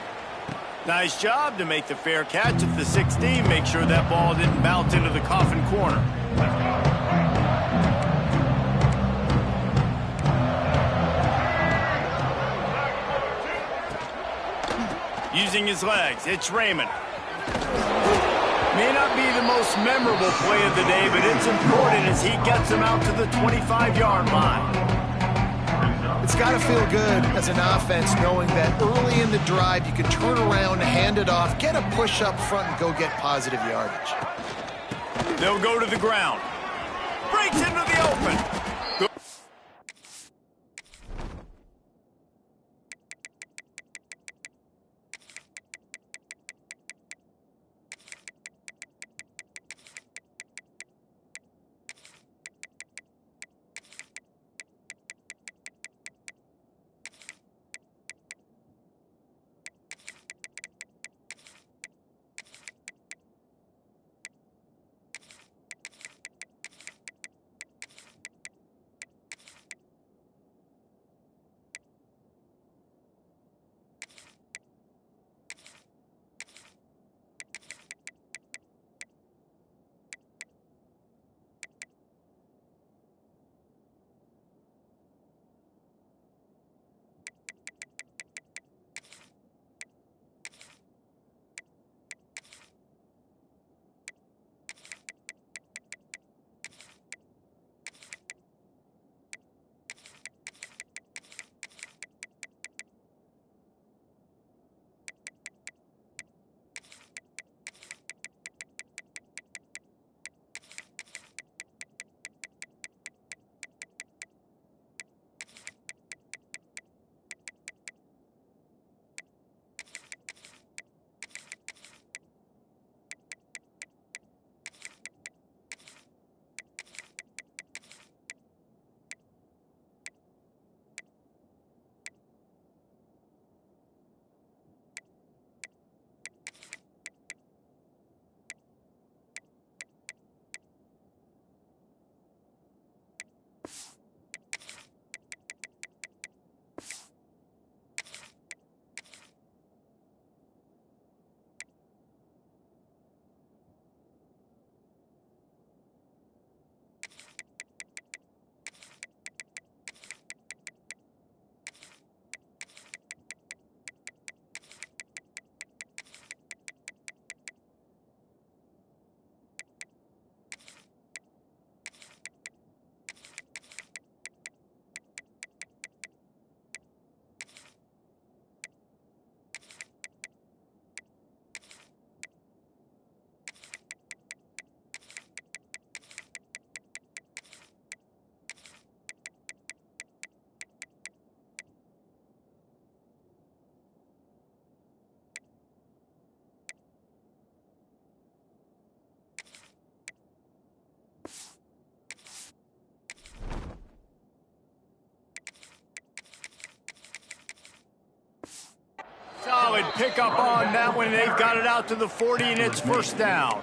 Speaker 1: Nice job to make the fair catch at the 16. Make sure that ball didn't bounce into the coffin corner. Using his legs, it's Raymond. May not be the most memorable play of the day, but it's important as he gets him out to the 25-yard line.
Speaker 2: It's got to feel good as an offense knowing that early in the drive you can turn around, hand it off, get a push up front, and go get positive yardage.
Speaker 1: They'll go to the ground. Breaks into the open. pickup on that one. They've got it out to the 40, and it's first down.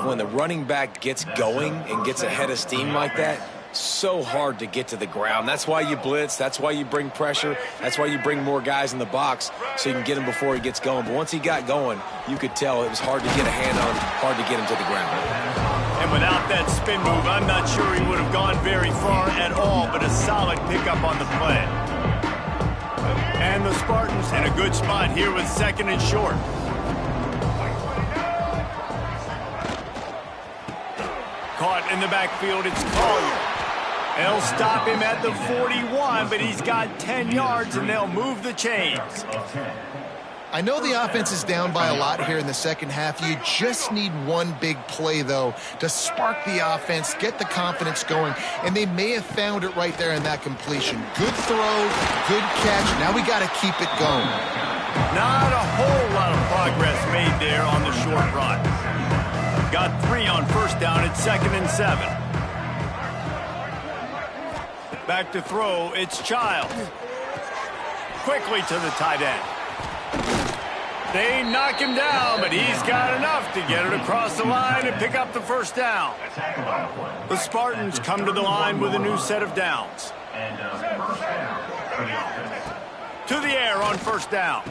Speaker 3: When the running back gets going and gets ahead of steam like that, so hard to get to the ground. That's why you blitz. That's why you bring pressure. That's why you bring more guys in the box so you can get him before he gets going. But once he got going, you could tell it was hard to get a hand on him, hard to get him to the ground.
Speaker 1: And without that spin move, I'm not sure he would have gone very far at all, but a solid pickup on the play. And the Spartans in a good spot here with second and short. Caught in the backfield, it's Collier. They'll stop him at the 41, but he's got 10 yards, and they'll move the chains.
Speaker 2: I know the offense is down by a lot here in the second half. You just need one big play, though, to spark the offense, get the confidence going, and they may have found it right there in that completion. Good throw, good catch. Now we got to keep it going.
Speaker 1: Not a whole lot of progress made there on the short run. Got 3 on first down at 2nd and 7. Back to throw, it's Childs. Quickly to the tight end. They knock him down, but he's got enough to get it across the line and pick up the first down. The Spartans come to the line with a new set of downs. To the air on first down.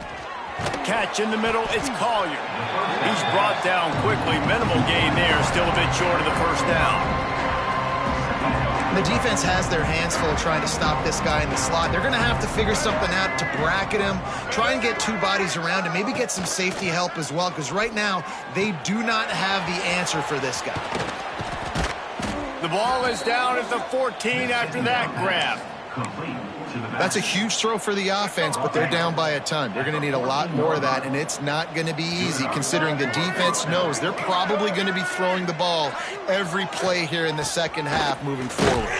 Speaker 1: Catch in the middle, it's Collier. He's brought down quickly. Minimal gain there, still a bit short of the first down.
Speaker 2: The defense has their hands full trying to stop this guy in the slot. They're going to have to figure something out to bracket him, try and get 2 bodies around him, maybe get some safety help as well, because right now they do not have the answer for this guy.
Speaker 1: The ball is down at the 14 after that grab.
Speaker 2: That's a huge throw for the offense, but they're down by a ton. They're going to need a lot more of that, and it's not going to be easy considering the defense knows they're probably going to be throwing the ball every play here in the second half moving forward.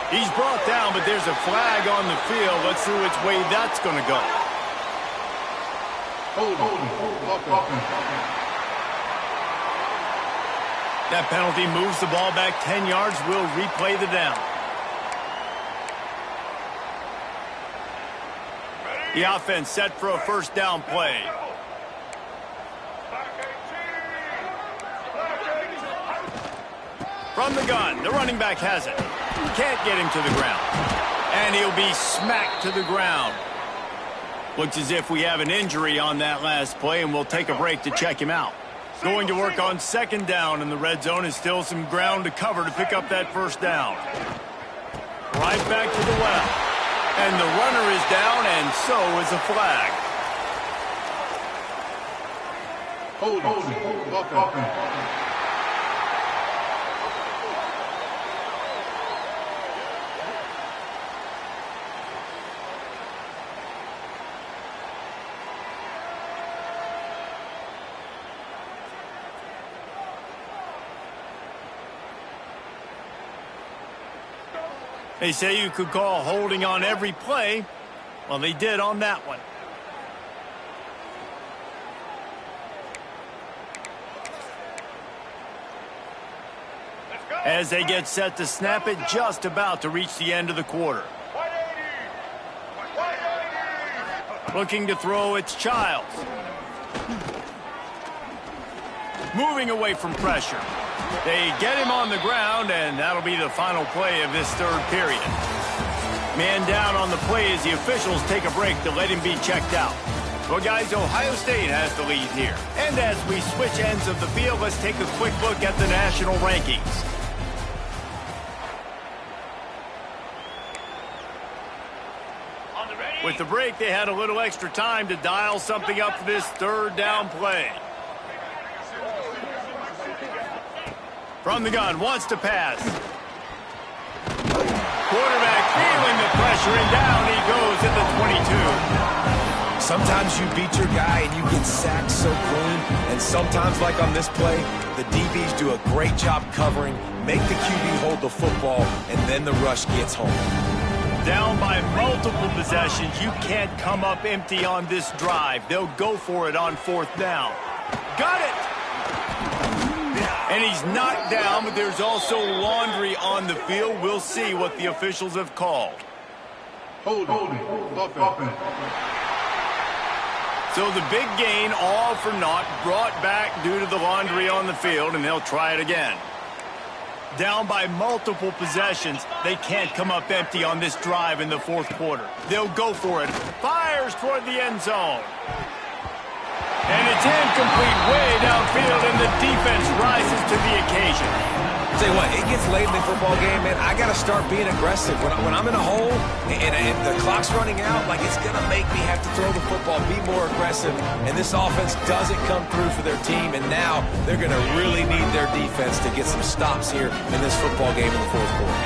Speaker 1: He's brought down, but there's a flag on the field. Let's see which way that's going to go. That penalty moves the ball back 10 yards. We'll replay the down. The offense set for a first down play. From the gun, the running back has it. Can't get him to the ground. And he'll be smacked to the ground. Looks as if we have an injury on that last play, and we'll take a break to check him out. Going to work on second down, and the red zone is still some ground to cover to pick up that first down. Right back to the well. And the runner is down, and so is a flag. They say you could call holding on every play. Well, they did on that one. As they get set to snap it, just about to reach the end of the quarter. Looking to throw, it's Childs. Moving away from pressure. They get him on the ground, and that'll be the final play of this third period. Man down on the play as the officials take a break to let him be checked out. Well, guys, Ohio State has the lead here. And as we switch ends of the field, let's take a quick look at the national rankings. With the break, they had a little extra time to dial something up for this third down play. From the gun, wants to pass. Quarterback feeling the pressure, and down he goes at the 22.
Speaker 3: Sometimes you beat your guy and you get sacked so clean, and sometimes, like on this play, the DBs do a great job covering, make the QB hold the football, and then the rush gets home.
Speaker 1: Down by multiple possessions, you can't come up empty on this drive. They'll go for it on fourth down. Got it! And he's knocked down, but there's also laundry on the field. We'll see what the officials have called.
Speaker 4: Holding.
Speaker 1: So the big gain, all for naught, brought back due to the laundry on the field, and they'll try it again. Down by multiple possessions, they can't come up empty on this drive in the fourth quarter. They'll go for it. Fires toward the end zone. And it's incomplete way downfield, and the defense rises to the occasion.
Speaker 3: Tell you what, it gets late in the football game, man. I got to start being aggressive. When I'm in a hole and the clock's running out, like, it's going to make me have to throw the football, be more aggressive. And this offense doesn't come through for their team, and now they're going to really need their defense to get some stops here in this football game in the fourth quarter.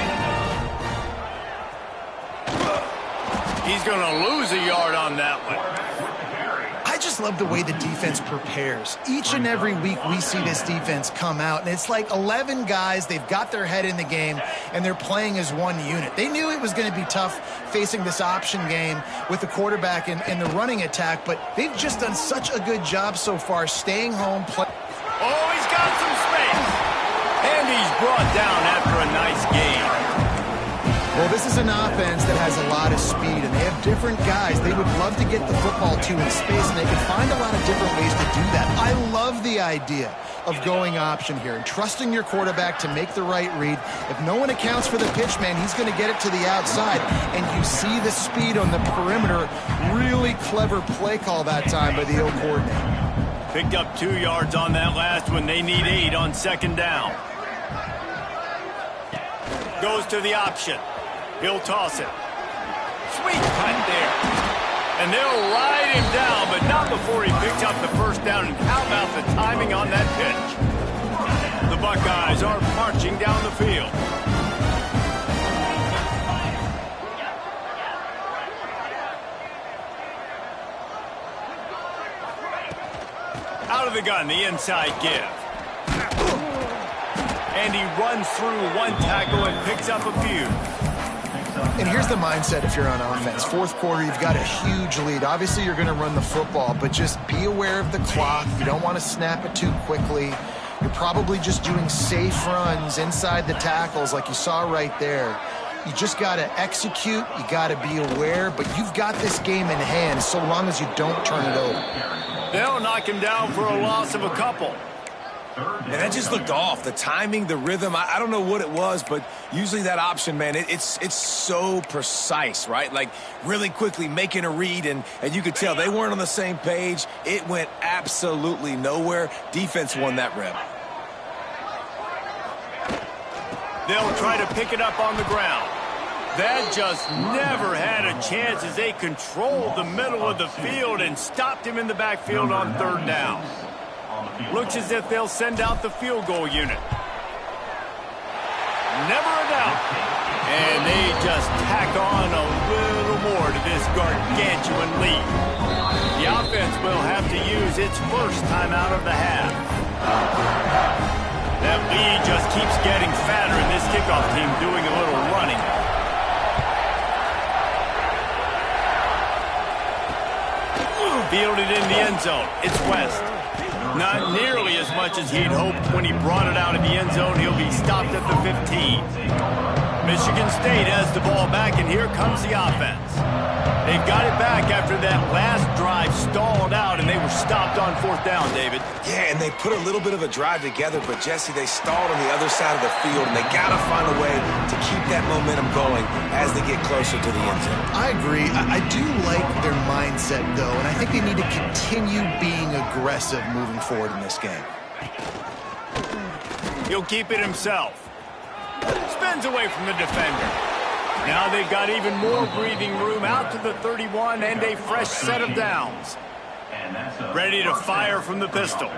Speaker 1: He's going to lose a yard on that one.
Speaker 2: I just love the way the defense prepares. Each and every week we see this defense come out, and it's like 11 guys. They've got their head in the game, and they're playing as one unit. They knew it was going to be tough facing this option game with the quarterback and the running attack, but they've just done such a good job so far staying home.
Speaker 1: Oh, he's got some space. And he's brought down after a nice game.
Speaker 2: Well, this is an offense that has a lot of speed, and they have different guys they would love to get the football to in space, and they can find a lot of different ways to do that. I love the idea of going option here and trusting your quarterback to make the right read. If no one accounts for the pitch, man, he's going to get it to the outside, and you see the speed on the perimeter. Really clever play call that time by the O coordinator.
Speaker 1: Picked up 2 yards on that last one. They need 8 on second down. Goes to the option. He'll toss it. Sweet punt there. And they'll ride him down, but not before he picks up the first down. And how about the timing on that pitch? The Buckeyes are marching down the field. Out of the gun, the inside give. And he runs through one tackle and picks up a few.
Speaker 2: And here's the mindset if you're on offense. Fourth quarter, you've got a huge lead. Obviously, you're going to run the football, but just be aware of the clock. You don't want to snap it too quickly. You're probably just doing safe runs inside the tackles like you saw right there. You just got to execute. You got to be aware, but you've got this game in hand so long as you don't turn it over.
Speaker 1: They'll knock him down for a loss of a couple.
Speaker 3: And that just looked off. The timing, the rhythm, I don't know what it was, but usually that option, man, it's so precise, right? Like really quickly making a read, and you could tell they weren't on the same page. It went absolutely nowhere. Defense won that rep.
Speaker 1: They'll try to pick it up on the ground. That just never had a chance as they controlled the middle of the field and stopped him in the backfield on third down. Looks as if they'll send out the field goal unit. Never a doubt. And they just tack on a little more to this gargantuan lead. The offense will have to use its first timeout of the half. That lead just keeps getting fatter, and this kickoff team doing a little running. Fielded in the end zone. It's West. Not nearly as much as he'd hoped when he brought it out of the end zone. He'll be stopped at the 15. Michigan State has the ball back, and here comes the offense. They've got it back after that last drive stalled out, and they were stopped on fourth down, David.
Speaker 3: Yeah, and they put a little bit of a drive together, but, Jesse, they stalled on the other side of the field, and they got to find a way to keep that momentum going as they get closer to the end zone.
Speaker 2: I agree. I do like their mindset, though, and I think they need to continue being aggressive moving forward in this game.
Speaker 1: He'll keep it himself. Spins away from the defender. Now they've got even more breathing room out to the 31 and a fresh set of downs. Ready to fire from the pistol.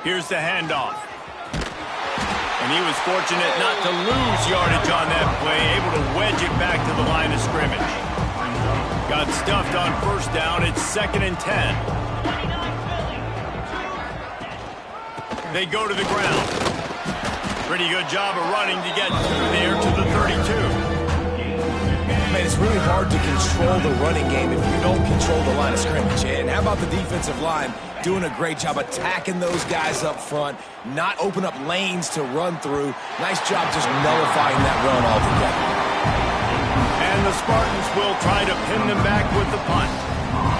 Speaker 1: Here's the handoff. And he was fortunate not to lose yardage on that play, able to wedge it back to the line of scrimmage. Got stuffed on first down. It's 2nd and 10. They go to the ground. Pretty good job of running to get through there to the 32.
Speaker 3: Man, it's really hard to control the running game if you don't control the line of scrimmage. And how about the defensive line doing a great job attacking those guys up front, not open up lanes to run through. Nice job just nullifying that run altogether.
Speaker 1: And And the Spartans will try to pin them back with the punt.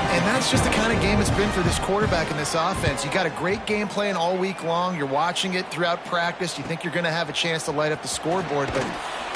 Speaker 2: And that's just the kind of game it's been for this quarterback in this offense. You got a great game plan all week long. You're watching it throughout practice. You think you're going to have a chance to light up the scoreboard, but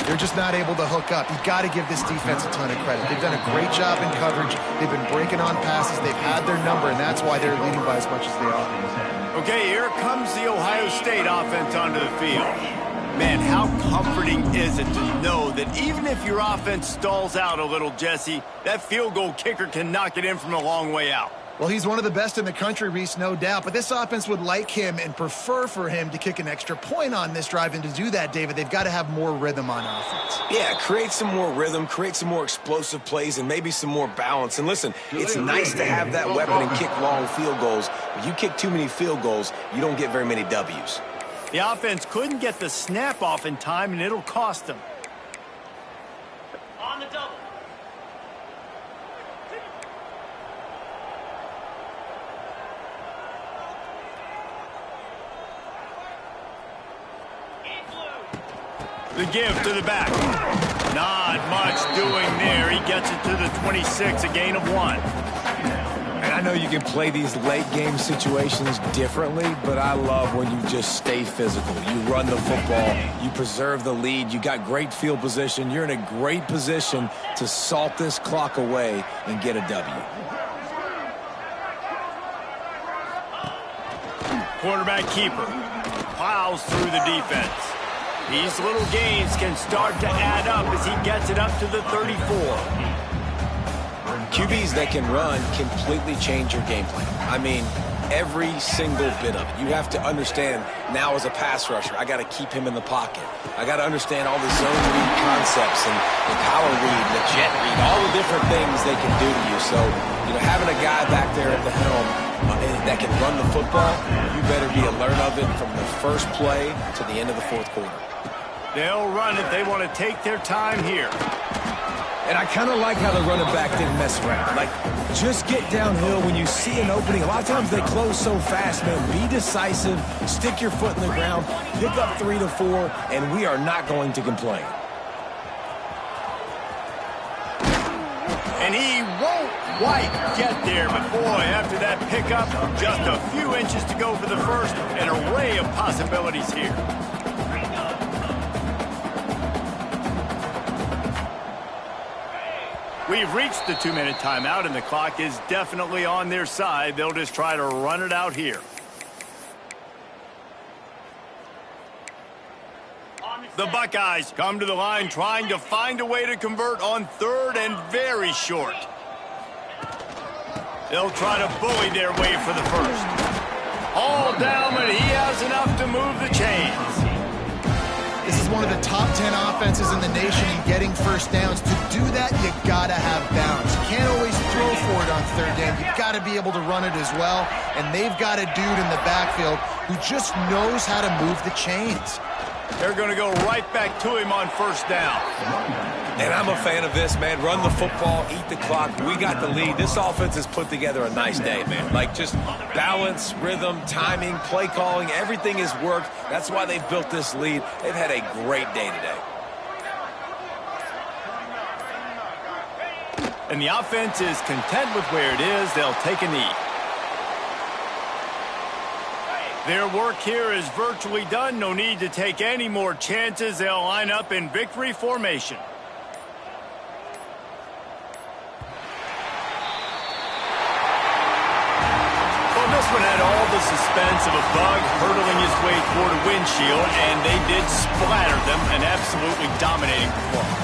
Speaker 2: they're just not able to hook up. You've got to give this defense a ton of credit. They've done a great job in coverage. They've been breaking on passes. They've had their number, and that's why they're leading by as much as they are.
Speaker 1: Okay, here comes the Ohio State offense onto the field. Man, how comforting is it to know that even if your offense stalls out a little, Jesse, that field goal kicker can knock it in from a long way out.
Speaker 2: Well, he's one of the best in the country, Reese, no doubt. But this offense would like him and prefer for him to kick an extra point on this drive. And to do that, David, they've got to have more rhythm on offense.
Speaker 3: Yeah, create some more rhythm, create some more explosive plays, and maybe some more balance. And listen, it's nice to have that weapon and kick long field goals. But you kick too many field goals, you don't get very many W's.
Speaker 1: The offense couldn't get the snap off in time, and it'll cost them.
Speaker 5: On the double.
Speaker 1: The give to the back. Not much doing there. He gets it to the 26, a gain of 1.
Speaker 3: And I know you can play these late-game situations differently, but I love when you just stay physical. You run the football, you preserve the lead, you got great field position, you're in a great position to salt this clock away and get a W.
Speaker 1: Quarterback keeper plows through the defense. These little gains can start to add up as he gets it up to the 34.
Speaker 3: QBs that can run completely change your game plan. I mean, every single bit of it. You have to understand now as a pass rusher, I got to keep him in the pocket. I got to understand all the zone read concepts and the power read, the jet read, all the different things they can do to you. So, you know, having a guy back there at the helm that can run the football, you better be alert of it from the first play to the end of the fourth quarter.
Speaker 1: They'll run it. They want to take their time here.
Speaker 3: And I kind of like how the running back didn't mess around. Like, just get downhill when you see an opening. A lot of times they close so fast, man. Be decisive, stick your foot in the ground, pick up 3 to 4, and we are not going to complain.
Speaker 1: And he won't quite get there, but boy, after that pickup, just a few inches to go for the first. An array of possibilities here. We've reached the 2-minute timeout, and the clock is definitely on their side. They'll just try to run it out here. The Buckeyes come to the line trying to find a way to convert on 3rd and very short. They'll try to bully their way for the first. All down, but he has enough to move the chains.
Speaker 2: This is one of the top 10 offenses in the nation in getting first downs. To do that, you gotta have balance. You can't always throw for it on 3rd down. You gotta be able to run it as well. And they've got a dude in the backfield who just knows how to move the chains.
Speaker 1: They're going to go right back to him on 1st down.
Speaker 3: And I'm a fan of this, man. Run the football, eat the clock. We got the lead. This offense has put together a nice day, man. Like, just balance, rhythm, timing, play calling, everything has worked. That's why they've built this lead. They've had a great day today.
Speaker 1: And the offense is content with where it is. They'll take a knee. Their work here is virtually done. No need to take any more chances. They'll line up in victory formation. Well, this one had all the suspense of a bug hurtling his way toward a windshield, and they did splatter them. An absolutely dominating performance.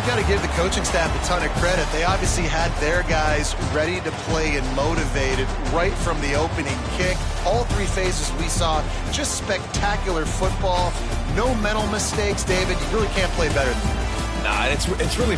Speaker 2: Got to give the coaching staff a ton of credit. They obviously had their guys ready to play and motivated right from the opening kick. All 3 phases we saw, just spectacular football. No mental mistakes, David. You really can't play better than that.
Speaker 3: Nah, it's really